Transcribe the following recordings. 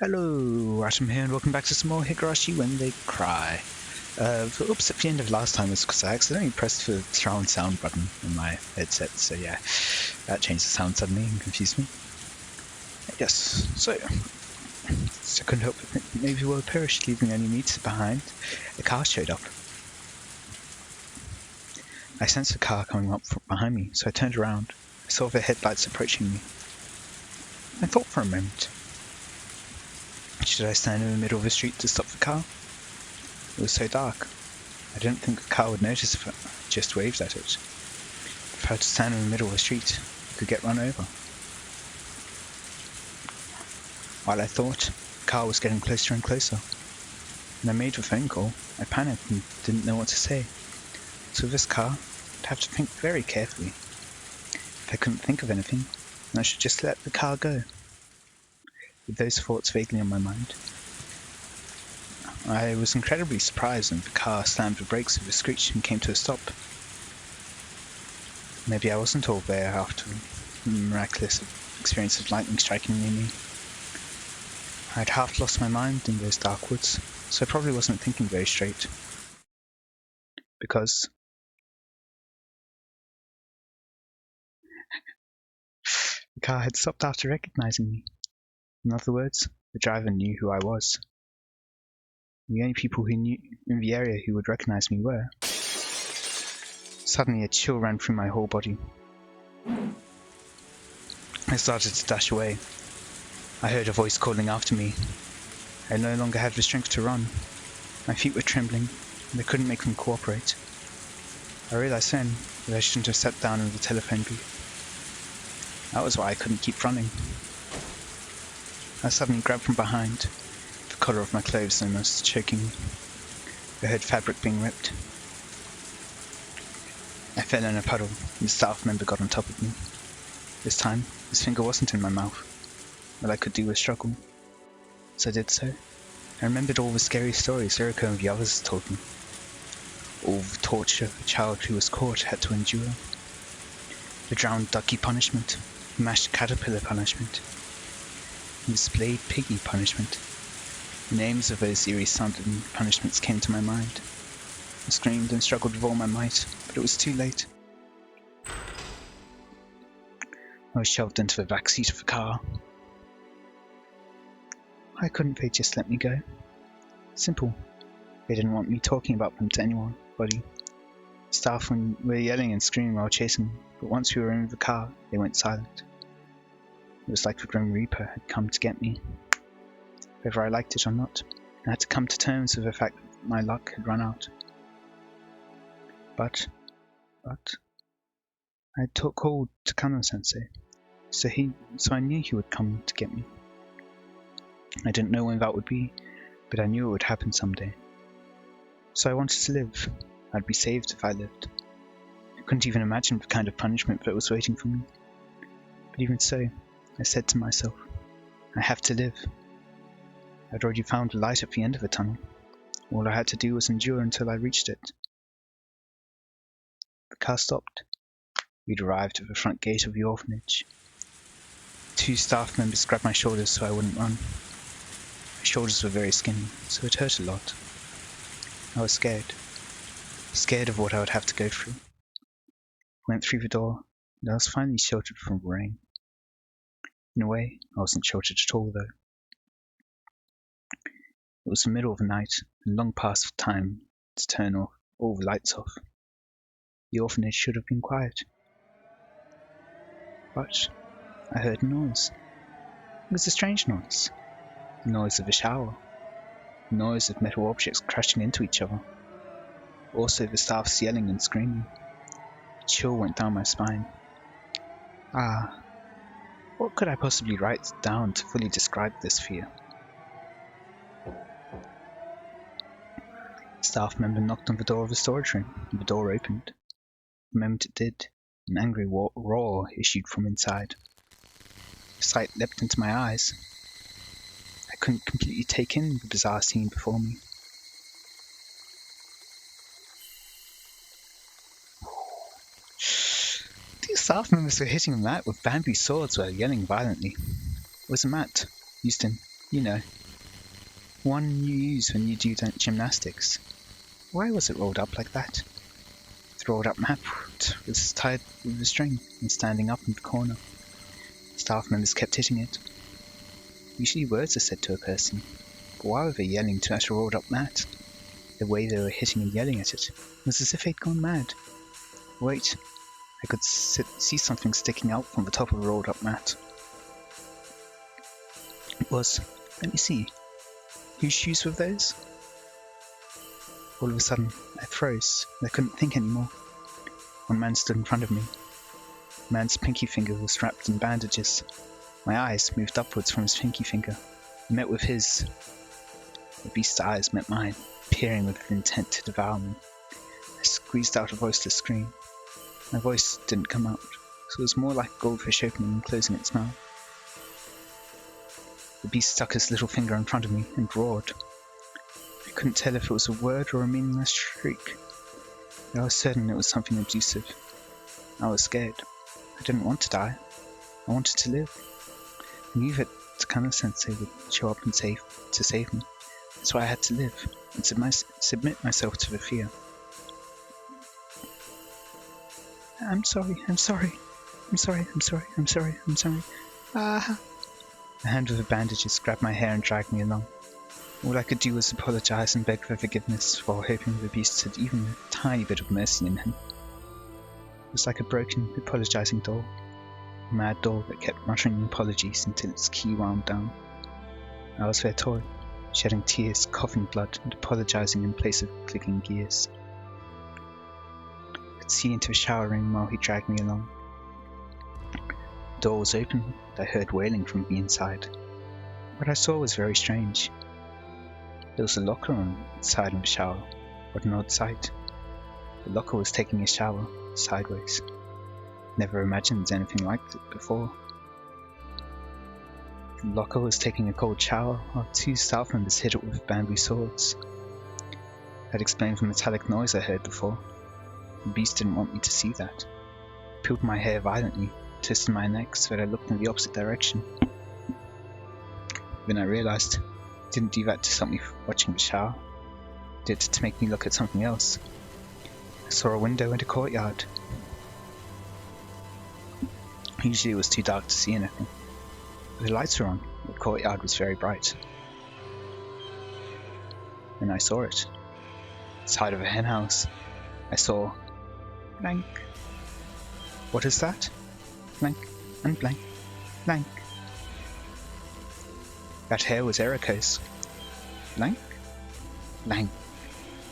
Hello, Watem here, and welcome back to some more Higurashi When They Cry. The oops at the end of last time was because I accidentally pressed the surround sound button on my headset, so yeah, that changed the sound suddenly and confused me. Yes, so I couldn't help but think maybe we'll perish, leaving only me behind. A car showed up. I sensed a car coming up from behind me, so I turned around. I saw the headlights approaching me. I thought for a moment. Should I stand in the middle of the street to stop the car? It was so dark. I didn't think the car would notice if I just waved at it. If I had to stand in the middle of the street, I could get run over. While I thought, the car was getting closer and closer. When I made the phone call, I panicked and didn't know what to say. So with this car, I'd have to think very carefully. If I couldn't think of anything, then I should just let the car go. With those thoughts vaguely on my mind, I was incredibly surprised when the car slammed the brakes with a screech and came to a stop. Maybe I wasn't all there after the miraculous experience of lightning striking near me. I'd half lost my mind in those dark woods, so I probably wasn't thinking very straight. Because the car had stopped after recognizing me. In other words, the driver knew who I was. The only people who knew in the area who would recognize me were. Suddenly a chill ran through my whole body. I started to dash away. I heard a voice calling after me. I no longer had the strength to run. My feet were trembling, and I couldn't make them cooperate. I realized then that I shouldn't have sat down in the telephone booth. That was why I couldn't keep running. I suddenly grabbed from behind, the collar of my clothes almost choking me. I heard fabric being ripped. I fell in a puddle, and the staff member got on top of me. This time, his finger wasn't in my mouth. All I could do was struggle. So I did so. I remembered all the scary stories Eriko and the others told me. All the torture a child who was caught had to endure. The drowned ducky punishment, the mashed caterpillar punishment, the splayed piggy punishment. The names of those eerie sounding punishments came to my mind. I screamed and struggled with all my might, but it was too late. I was shoved into the back seat of the car. Why couldn't they just let me go? Simple. They didn't want me talking about them to anybody. Staff were yelling and screaming while chasing me, but once we were in the car, they went silent. It was like the Grim Reaper had come to get me. Whether I liked it or not, I had to come to terms with the fact that my luck had run out. But I had called Takano-sensei, so I knew he would come to get me. I didn't know when that would be, but I knew it would happen someday. So I wanted to live. I'd be saved if I lived. I couldn't even imagine the kind of punishment that was waiting for me. But even so, I said to myself, I have to live. I'd already found the light at the end of the tunnel. All I had to do was endure until I reached it. The car stopped. We'd arrived at the front gate of the orphanage. 2 staff members grabbed my shoulders so I wouldn't run. My shoulders were very skinny, so it hurt a lot. I was scared of what I would have to go through. I went through the door, and I was finally sheltered from the rain. In a way, I wasn't sheltered at all, though. It was the middle of the night, and long past the time to turn all the lights off. The orphanage should have been quiet. But I heard a noise. It was a strange noise. The noise of a shower. The noise of metal objects crashing into each other. Also the staff's yelling and screaming. A chill went down my spine. What could I possibly write down to fully describe this fear? A staff member knocked on the door of the storage room, and the door opened. The moment it did, an angry roar issued from inside. A sight leapt into my eyes. I couldn't completely take in the bizarre scene before me. These staff members were hitting Matt with bamboo swords while yelling violently. It was Matt, used in You know, one you use when you do gymnastics. Why was it rolled up like that? The rolled up map was tied with a string and standing up in the corner. Staff members kept hitting it. Usually words are said to a person, but why were they yelling at a rolled up mat? The way they were hitting and yelling at it was as if they'd gone mad. Wait, I could see something sticking out from the top of the rolled up mat. It was, let me see, whose shoes were those? All of a sudden, I froze and I couldn't think anymore. One man stood in front of me. The man's pinky finger was wrapped in bandages. My eyes moved upwards from his pinky finger and met with his. The beast's eyes met mine, peering with intent to devour me. I squeezed out a voiceless scream. My voice didn't come out, so it was more like a goldfish opening and closing its mouth. The beast stuck his little finger in front of me and roared. I couldn't tell if it was a word or a meaningless shriek. I was certain it was something abusive. I was scared. I didn't want to die. I wanted to live. I knew that Takano-sensei would show up and save me. That's why I had to live and submit myself to the fear. I'm sorry. Ah! The hand with the bandages grabbed my hair and dragged me along. All I could do was apologize and beg for forgiveness while hoping the beast had even a tiny bit of mercy in him. It was like a broken, apologizing doll. A mad doll that kept muttering apologies until its key wound down. I was their toy, shedding tears, coughing blood, and apologizing in place of clicking gears. I could see into the shower room while he dragged me along. The door was open, and I heard wailing from the inside. What I saw was very strange. There was a locker on the side of the shower. What an odd sight. The locker was taking a shower, sideways. Never imagined anything like it before. The locker was taking a cold shower while two staff members hit it with bamboo swords. That explained the metallic noise I heard before. The beast didn't want me to see that. It peeled my hair violently, twisted my neck so that I looked in the opposite direction. Then I realized it didn't do that to stop me from watching the shower. It did to make me look at something else. I saw a window in a courtyard. Usually it was too dark to see anything. But the lights were on. The courtyard was very bright. And I saw it. Inside of a hen house. I saw blank. What is that? Blank and blank. Blank. That hair was Eriko's. Blank? Blank.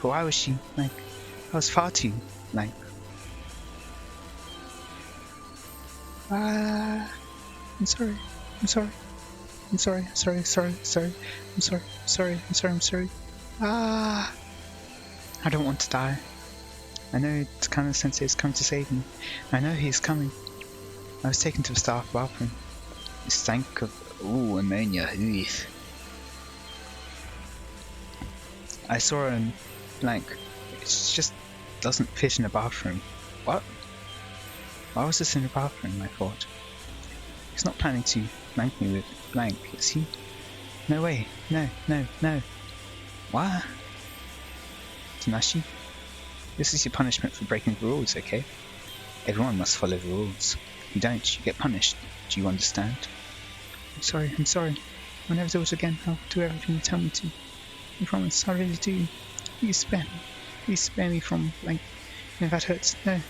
But why was she blank? I was far too blank. I'm sorry. I don't want to die. I know Takano-sensei is coming to save me. I know he's coming. I was taken to the staff bathroom. It stank of ammonia. Ugh. I saw her in blank. It just doesn't fit in a bathroom. What? Why was this in a bathroom, I thought. He's not planning to blank me with blank, is he? No way. No. What? Tanashi? This is your punishment for breaking the rules, okay? Everyone must follow the rules. If you don't, you get punished. Do you understand? I'm sorry. I'll never do it again. I'll do everything you tell me to. I promise, I really do. Please spare me. Please spare me from blank. No, that hurts. No.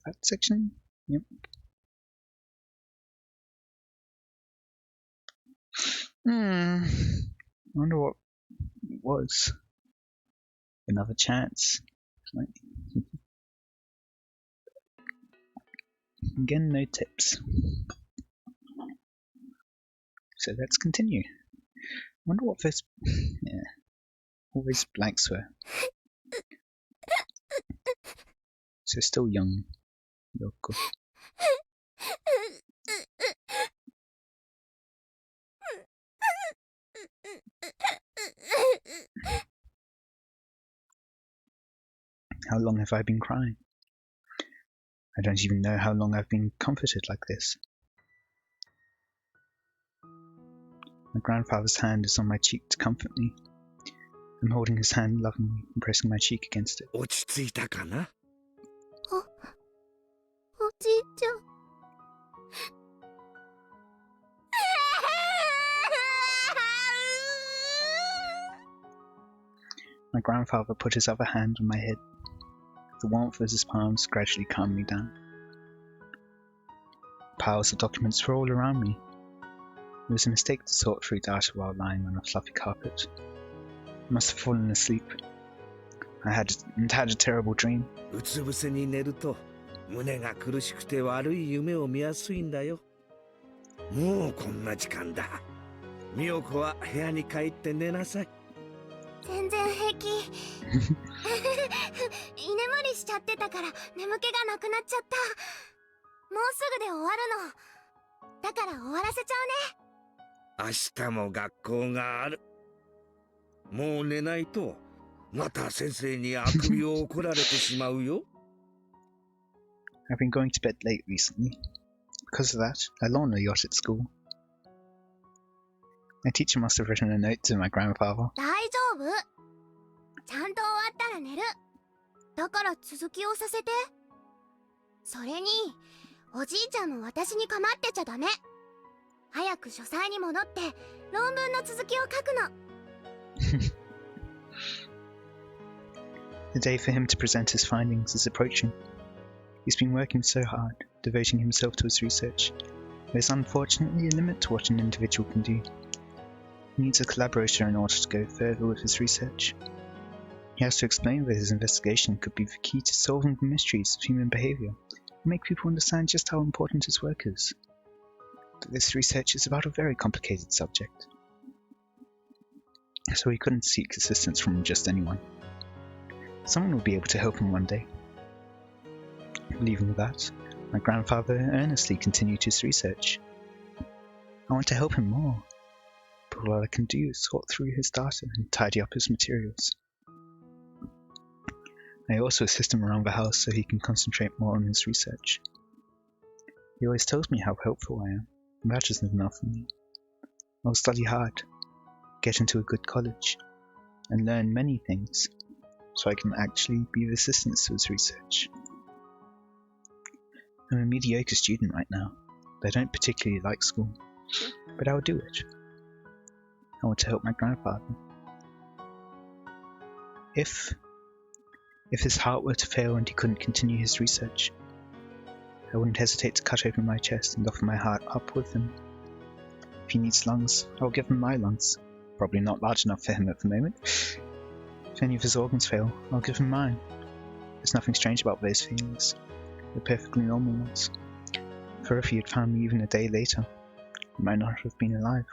That section? Yep. I wonder what it was. Another chance. Right. Again, no tips. So let's continue. Wonder what this. Yeah. All these blanks were. So still young. Yoko. How long have I been crying? I don't even know how long I've been comforted like this. My grandfather's hand is on my cheek to comfort me. I'm holding his hand lovingly and pressing my cheek against it. 落ち着いたかな? おじいちゃん。My grandfather put his other hand on my head. The warmth of his palms gradually calmed me down. Piles of documents were all around me. It was a mistake to sort through data while lying on a fluffy carpet. I must have fallen asleep. I had a terrible dream. うつ伏せに寝ると胸が苦しくて悪い夢を見やすいんだよ。もうこんな時間だ。美代子は部屋に帰って寝なさい。全然平気。居眠りしちゃってたから眠気がなくなっちゃった。もうすぐで終わるの。だから終わらせちゃうね。明日も学校がある。もう寝ないとまた先生にあくびを怒られてしまうよ。I've been going to bed late recently. Because of that, I loaned a yacht at school. My teacher must have written a note to my grandfather. 大丈夫。ちゃんと終わったら寝る。だから続きをさせて。それに、おじいちゃんも私に構ってちゃダメ。早く書斎に戻って論文の続きを書くの。The day for him to present his findings is approaching. He's been working so hard, devoting himself to his research. There's unfortunately a limit to what an individual can do. He needs a collaborator in order to go further with his research. He has to explain that his investigation could be the key to solving the mysteries of human behavior and make people understand just how important his work is. But this research is about a very complicated subject. So he couldn't seek assistance from just anyone. Someone will be able to help him one day. Believing that, my grandfather earnestly continued his research. I want to help him more, but all I can do is sort through his data and tidy up his materials. I also assist him around the house so he can concentrate more on his research. He always tells me how helpful I am, and that isn't enough for me. I'll study hard, get into a good college, and learn many things, so I can actually be of assistance to his research. I'm a mediocre student right now. I don't particularly like school, but I'll do it. I want to help my grandfather. If his heart were to fail and he couldn't continue his research, I wouldn't hesitate to cut open my chest and offer my heart up with him. If he needs lungs, I'll give him my lungs. Probably not large enough for him at the moment. If any of his organs fail, I'll give him mine. There's nothing strange about those feelings. They're perfectly normal ones. For if he had found me even a day later, I might not have been alive.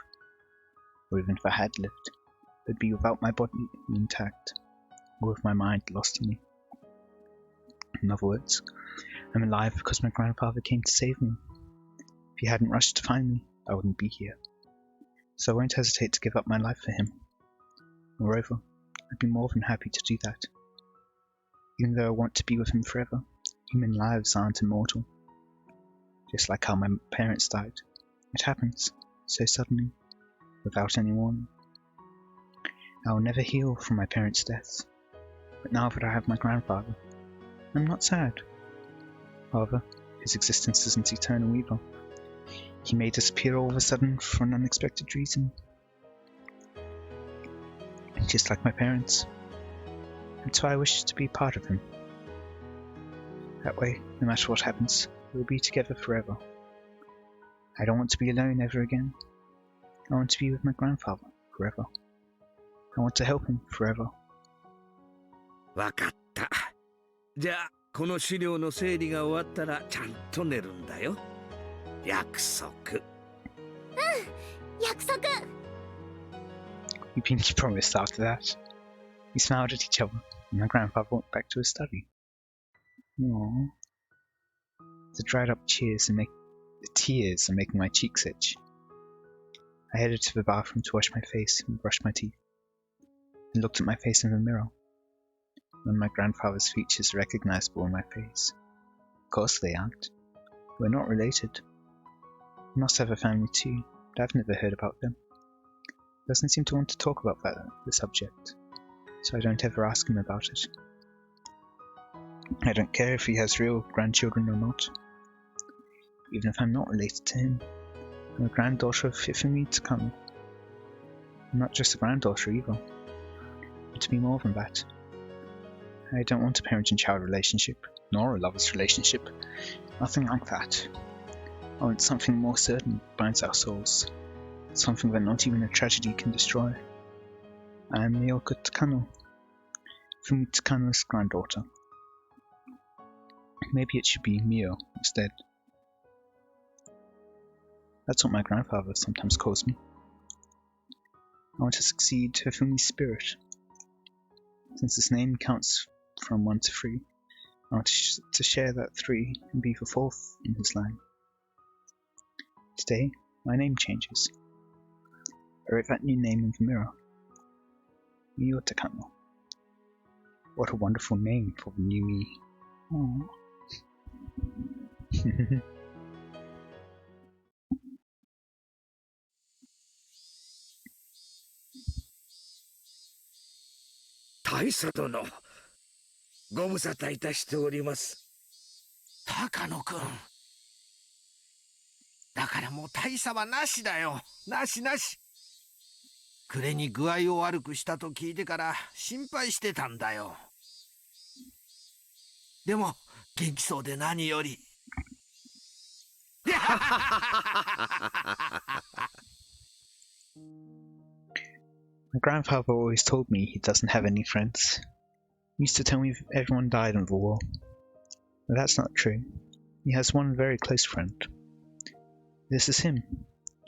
Or even if I had lived, I'd be without my body intact, or with my mind lost in me. In other words, I'm alive because my grandfather came to save me. If he hadn't rushed to find me, I wouldn't be here. So I won't hesitate to give up my life for him. Moreover, I'd be more than happy to do that. Even though I want to be with him forever, human lives aren't immortal. Just like how my parents died. It happens, so suddenly, without any warning. I will never heal from my parents' deaths, but now that I have my grandfather, I'm not sad. However, his existence isn't eternal either. He may disappear all of a sudden for an unexpected reason. Just like my parents. And so I wish to be part of him. That way, no matter what happens, we'll be together forever. I don't want to be alone ever again. I want to be with my grandfather forever. I want to help him forever. わかった。じゃあこの資料の整理が終わったらちゃんと寝るんだよ。約束。約束。We pinky promised after that. We smiled at each other, and my grandfather went back to his study. Aww. The dried up tears are making my cheeks itch. I headed to the bathroom to wash my face and brush my teeth. I looked at my face in the mirror. None of my grandfather's features recognizable in my face. Of course they aren't. We're not related. He must have a family too, but I've never heard about them. He doesn't seem to want to talk about the subject, so I don't ever ask him about it. I don't care if he has real grandchildren or not. Even if I'm not related to him, I'm a granddaughter of Hifumi Takano. I'm not just a granddaughter either, but to be more than that. I don't want a parent and child relationship, nor a lover's relationship. Nothing like that. I want something more certain binds our souls. Something that not even a tragedy can destroy. I am Miyoko Takano, Hifumi Takano's granddaughter. Maybe it should be Mio instead. That's what my grandfather sometimes calls me. I want to succeed Hifumi's spirit. Since his name counts from 1 to 3, I want to share that 3 and be the 4th in his line. Today, my name changes. I wrote that new name in the mirror. Mio Takano. What a wonderful name for the new me. Aww. 大佐殿、ご無沙汰いたしております。高野くん。だからもう大佐はなしだよ。なしなし。暮れに具合を悪くしたと聞いてから心配してたんだよ。でも元気そうで何より。My grandfather always told me he doesn't have any friends. He used to tell me everyone died in the war. But that's not true. He has one very close friend. This is him.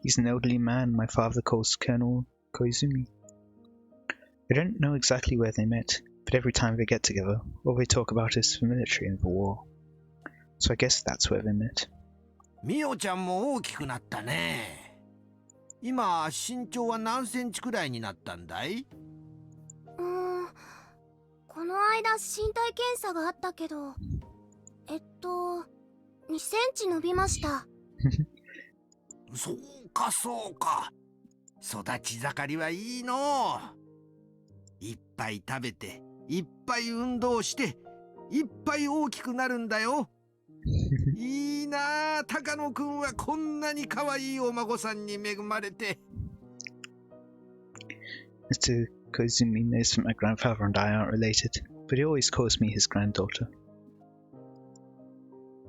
He's an elderly man my father calls Colonel Koizumi. I don't know exactly where they met, but every time they get together, all they talk about is the military and the war. So I guess that's where they met. ミオちゃんも大きくなったね。今身長は何センチくらいになったんだい？この間身体検査があったけど、2センチ伸びました。そうかそうか。育ち盛りはいいの。いっぱい食べて、いっぱい運動して、いっぱい大きくなるんだよ。いいなあ、高野くんはこんなに可愛いお孫さんに恵まれて。Mr. Koizumi knows that my grandfather and I aren't related, but he always calls me his granddaughter.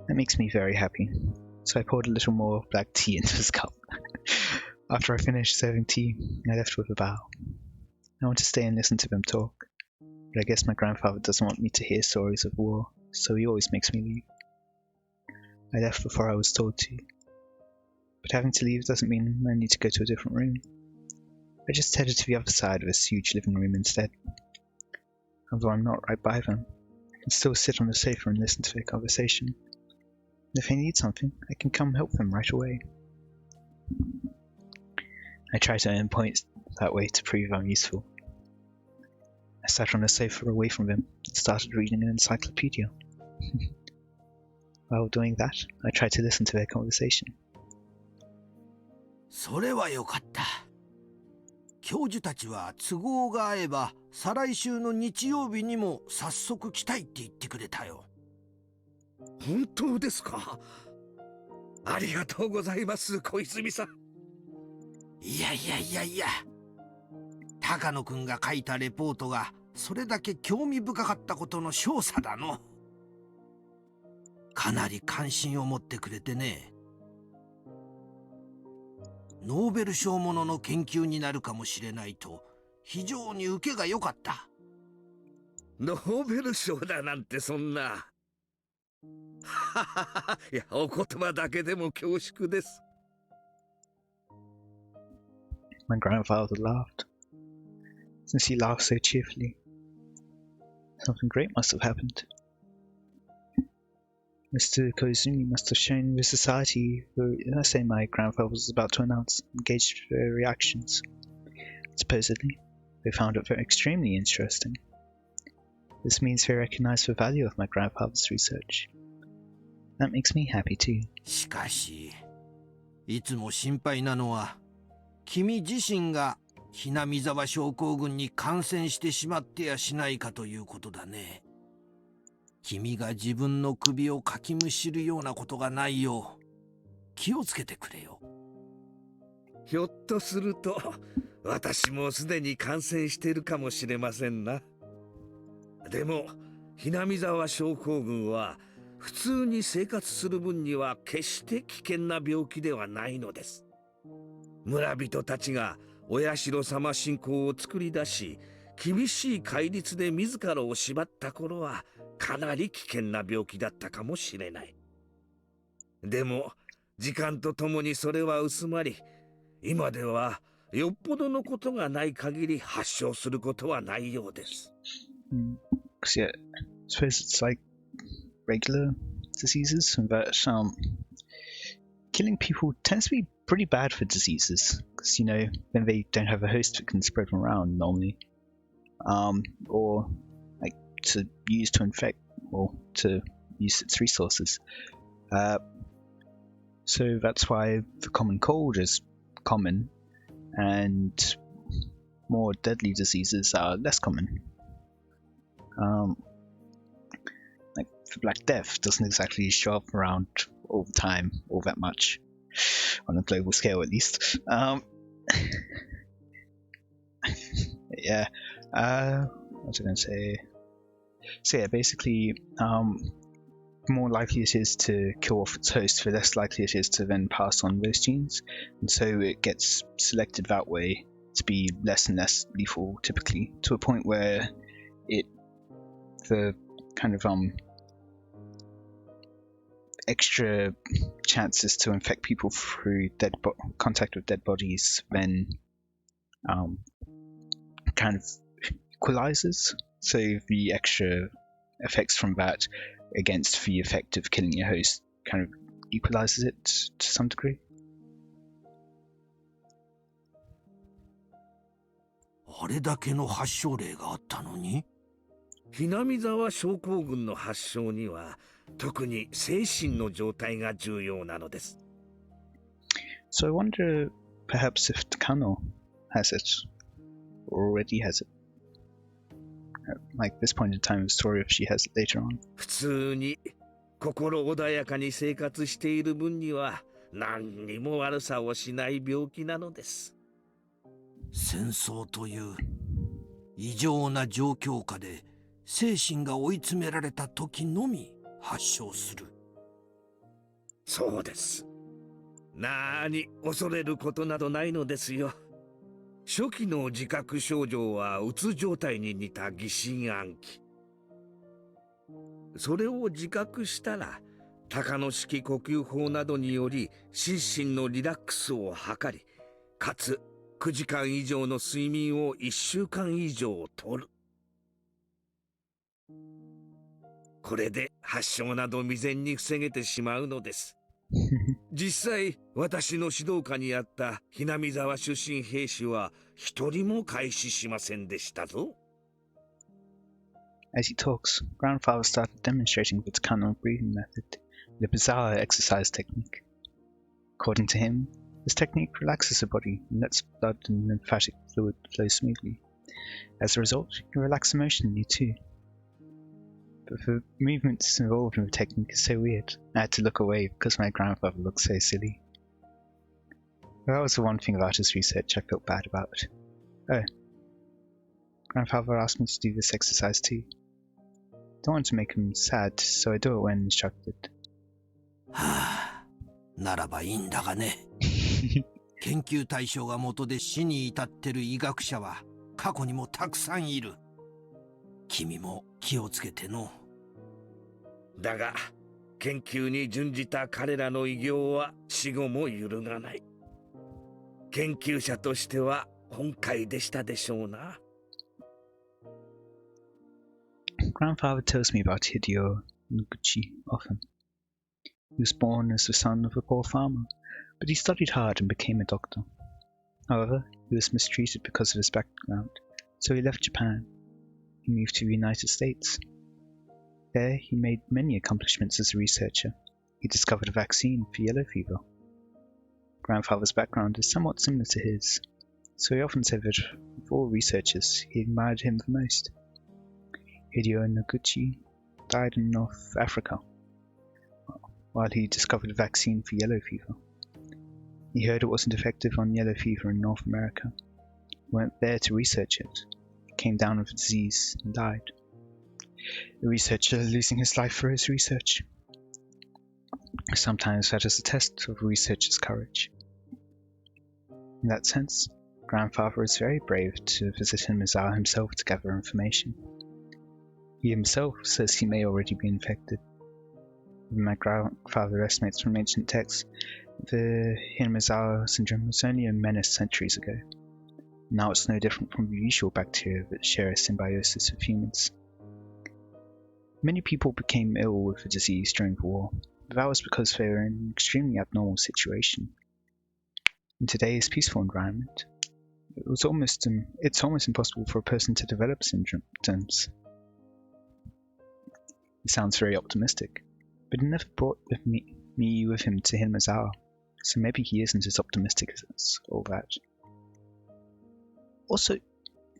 That makes me very happy, so I poured a little more black tea into his cup. After I finished serving tea, I left with a bow. I want to stay and listen to them talk, but I guess my grandfather doesn't want me to hear stories of war, so he always makes me leave. I left before I was told to, but having to leave doesn't mean I need to go to a different room. I just headed to the other side of this huge living room instead. Although I'm not right by them, I can still sit on the sofa and listen to their conversation. And if I need something, I can come help them right away. I try to earn points that way to prove I'm useful. I sat on the sofa away from them and started reading an encyclopedia. While doing that, I tried to listen to their conversation. それはよかった。教授たちは都合が合えば再来週の日曜日にも早速来たいって言ってくれたよ。本当ですか？ありがとうございます、小泉さん。いや、高野くんが書いたレポートがそれだけ興味深かったことの証左だの。かなり関心を持ってくれてね。ノーベル賞ものの研究になるかもしれないと非常に受けが良かった。ノーベル賞だなんてそんな。いや、お言葉だけでも恐縮です。My grandfather laughed. Since he laughed so cheerfully, something great must have happened. Mr. Koizumi must have shown the society the essay my grandfather was about to announce and gauged their reactions. Supposedly, they found it very extremely interesting. This means they recognize the value of my grandfather's research. That makes me happy too. しかし、いつも心配なのは、君自身がひなみ沢症候群に感染してしまってやしないかということだね。君が自分の首をかきむしるようなことがないよう、気をつけてくれよ。ひょっとすると、私もすでに感染しているかもしれませんな。でも、ひなみ沢症候群は、普通に生活する分には決して危険な病気ではないのです。村人たちがお社様信仰を作り出し、厳しい戒律で自らを縛った頃はかなり危険な病気だったかもしれない。でも時間とともにそれは薄まり、今ではよっぽどのことがない限り発症することはないようです。Because yeah, I suppose it's like regular diseases, but killing people tends to be pretty bad for diseases, because you know when they don't have a host that can spread them around normally, or like to use to infect or to use its resources. So that's why the common cold is common, and more deadly diseases are less common. Like the Black Death doesn't exactly show up around all the time, or that much, on a global scale at least. Yeah. What was I going to say? So yeah, basically, the more likely it is to kill off its host, the less likely it is to then pass on those genes, and so it gets selected that way to be less and less lethal, typically, to a point where the kind of extra chances to infect people through contact with dead bodies then kind of equalizes. So the extra effects from that against the effect of killing your host kind of equalizes it to some degree. あれだけの発症例があったのに？ひなみ沢症候群の発症には特に精神の状態が重要なのです。So I wonder perhaps if Takano has it, or already has it. Like this point in time in the story, if she has it later on. 普通に心穏やかに生活している分には何にも悪さをしない病気なのです。戦争という異常な状況下で精神が追い詰められた時のみ発症する。そうです。なに恐れることなどないのですよ。初期の自覚症状はうつ状態に似た疑心暗鬼。それを自覚したら、高野式呼吸法などにより心身のリラックスを図り、かつ9時間以上の睡眠を1週間以上とる。これで発症など未然に防げてしまうのです。実際、私の指導下にあったひなみ沢出身兵士は一人も開始しませんでしたぞ。As he talks, Grandfather started demonstrating the Takano breathing method, the bizarre exercise technique. According to him, this technique relaxes the body and lets blood and lymphatic fluid flow smoothly. As a result, you can relax emotionally too. But the movements involved in the technique is so weird, I had to look away because my grandfather looked so silly. That was the one thing about his research I felt bad about. Oh. Grandfather asked me to do this exercise too. Don't want to make him sad, so I do it when instructed. はあ、ならばいいんだがね。研究対象が元で死に至ってる医学者は過去にもたくさんいる。君も気をつけての。だが、研究に準じた彼らの偉業は死後も揺るがない。研究者としては本懐でしたでしょうな。Grandfather tells me about Hideo Noguchi often. He was born as the son of a poor farmer, but he studied hard and became a doctor. However, he was mistreated because of his background, so he left Japan. he moved to the United States. There, he made many accomplishments as a researcher. He discovered a vaccine for yellow fever. Grandfather's background is somewhat similar to his, so he often said that of all researchers, he admired him the most. Hideo Noguchi died in North Africa while he discovered a vaccine for yellow fever. He heard it wasn't effective on yellow fever in North America. He went there to research it, came down with the disease, and died. A researcher losing his life for his research. Sometimes that is a test of a researcher's courage. In that sense, Grandfather is very brave to visit Hinazawa himself to gather information. He himself says he may already be infected. My grandfather estimates from ancient texts the Hinazawa syndrome was only a menace centuries ago. Now it's no different from the usual bacteria that share a symbiosis with humans. Many people became ill with the disease during the war, but that was because they were in an extremely abnormal situation. In today's peaceful environment, it's almost impossible for a person to develop symptoms. It sounds very optimistic, but he never brought me with him to Hinazawa, so maybe he isn't as optimistic as all that. Also,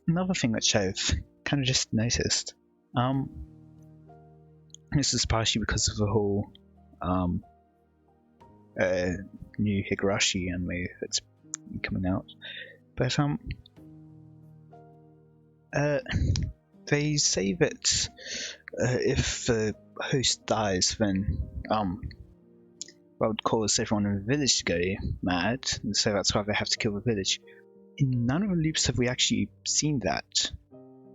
another thing which I've kind of just noticed, this is partially because of the whole new Higurashi anime that's coming out, but they say that if the host dies, then that would cause everyone in the village to go mad, and so that's why they have to kill the village. In none of the loops have we actually seen that.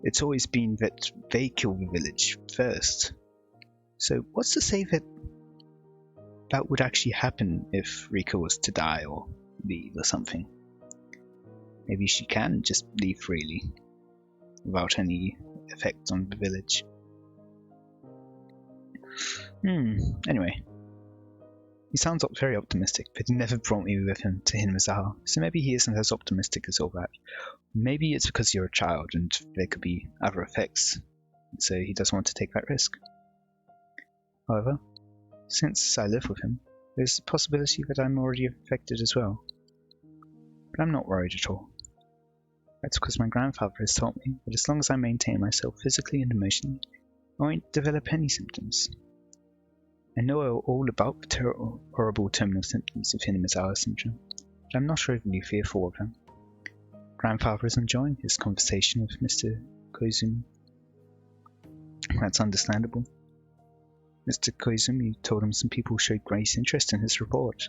It's always been that they kill the village first. So what's to say that that would actually happen if Rika was to die or leave or something? Maybe she can just leave freely, without any effect on the village. Anyway. He sounds very optimistic, but he never brought me with him to Hinazawa, so maybe he isn't as optimistic as all that. Maybe it's because you're a child and there could be other effects, so he doesn't want to take that risk. However, since I live with him, there's a possibility that I'm already affected as well. But I'm not worried at all. That's because my grandfather has taught me that as long as I maintain myself physically and emotionally, I won't develop any symptoms. I know all about the horrible terminal symptoms of Hinazawa syndrome, but I'm not overly fearful of them. Grandfather is enjoying his conversation with Mr. Koizumi. That's understandable. Mr. Koizumi told him some people showed great interest in his report.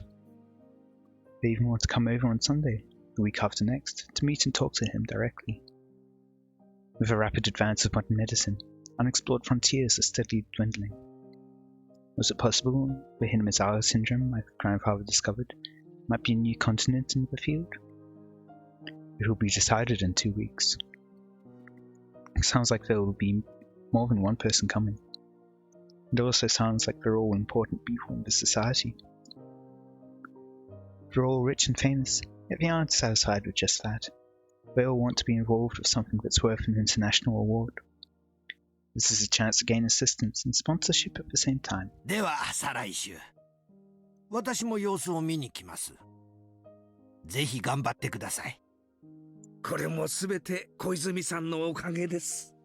They even want to come over on Sunday, the week after next, to meet and talk to him directly. With the rapid advance of modern medicine, unexplored frontiers are steadily dwindling. Was it possible the Hinazawa syndrome my grandfather discovered might be a new continent in the field? It will be decided in 2 weeks. It sounds like there will be more than one person coming. It also sounds like they're all important people in the society. They're all rich and famous, yet they aren't satisfied with just that. They all want to be involved with something that's worth an international award. This is a chance to gain assistance and sponsorship at the same time. では再来週私も様子を見に来ます。ぜひ頑張ってください。これもすべて小泉さんのおかげです。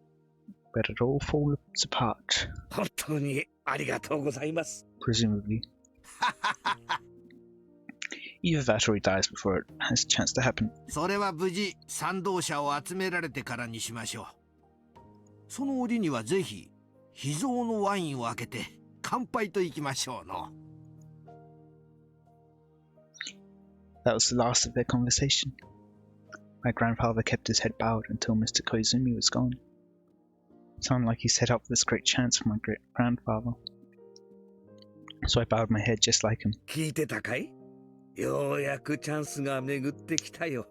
But it all falls apart. 本当にありがとうございます。Presumably. Either that or he dies before it has a chance to happen. それは無事賛同者を集められてからにしましょう。その折にはぜひ秘蔵のワインを開けて乾杯といきましょうの。That was the last of their conversation. My grandfather kept his head bowed until Mr. Koizumi was gone. It sounded like he set up this great chance for my great-grandfather. So I bowed my head just like him. 聞いてたかい？ようやくチャンスが巡ってきたよ。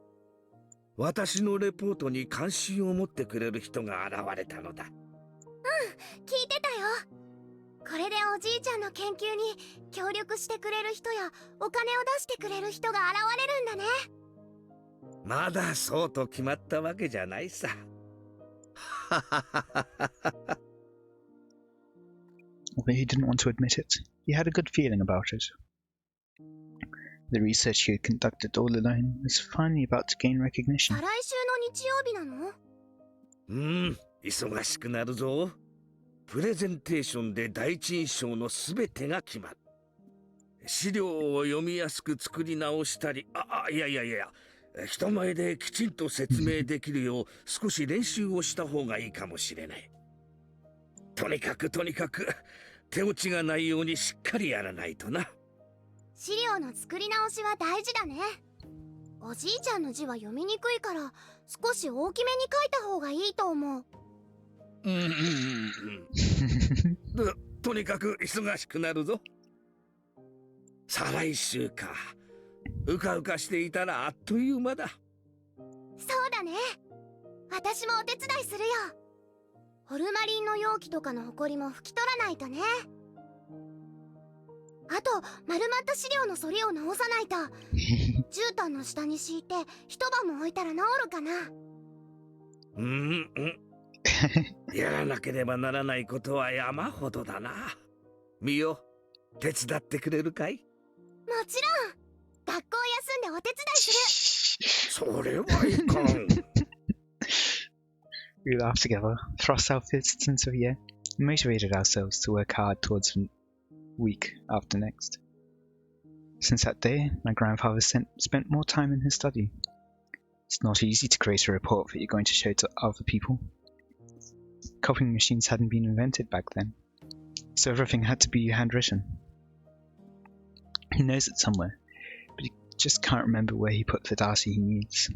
私のレポートに関心を持ってくれる人が現れたのだ。聞いてたよ。これでおじいちゃんの研究に協力してくれる人やお金を出してくれる人が現れるんだね。まだそうと決まったわけじゃないさ。Although he didn't want to admit it, he had a good feeling about it. The research he had conducted all alone was finally about to gain 再 recognition. 来週の日曜日なの？忙しくなるぞ。プレゼンテーションで第一印象のすべてが決まる。資料を読みやすく作り直したり、いや、人前できちんと説明できるよう少し練習をした方がいいかもしれない。とにかく手落ちがないようにしっかりやらないとな。資料の作り直しは大事だね。おじいちゃんの字は読みにくいから少し大きめに書いた方がいいと思う。とにかく忙しくなるぞ。再来週か。うかうかしていたらあっという間だ。そうだね。私もお手伝いするよ。ホルマリンの容器とかのホコリも拭き取らないとね。あと丸まった資料の反りを直さないと。絨毯の下に敷いて一晩も置いたら治るかな。やらなければならないことは山ほどだな。ミオ、手伝ってくれるかい？もちろん。学校休んでお手伝いする。それはいかん。We laughed together, thrust our fists into the air, and motivated ourselves to work hard towards the week after next. Since that day, my grandfather spent more time in his study. It's not easy to create a report that you're going to show to other people. Copying machines hadn't been invented back then, so everything had to be handwritten. He knows it somewhere, but he just can't remember where he put the data he needs.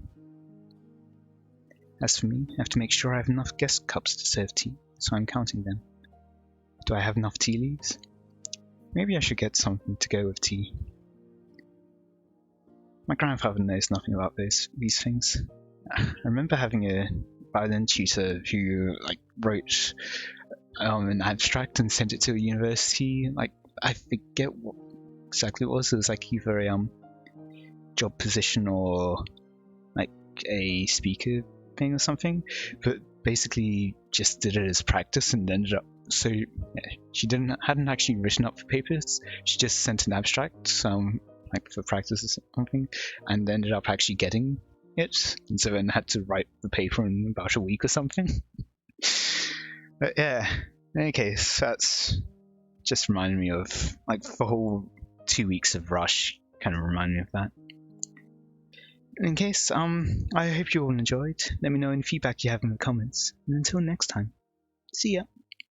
As for me, I have to make sure I have enough guest cups to serve tea, so I'm counting them. Do I have enough tea leaves? Maybe I should get something to go with tea. My grandfather knows nothing about these things. I remember having a violin tutor who wrote an abstract and sent it to a university. I forget what exactly it was. It was either a job position or a speaker thing or something, but basically just did it as practice and ended up. So she hadn't actually written up the papers. She just sent an abstract, for practice or something, and ended up actually getting it, and so then had to write the paper in about a week or something. But yeah, in any case, that's just reminded me of the whole 2 weeks of Rush kind of reminded me of that. In case, I hope you all enjoyed. Let me know any feedback you have in the comments, and until next time, see ya.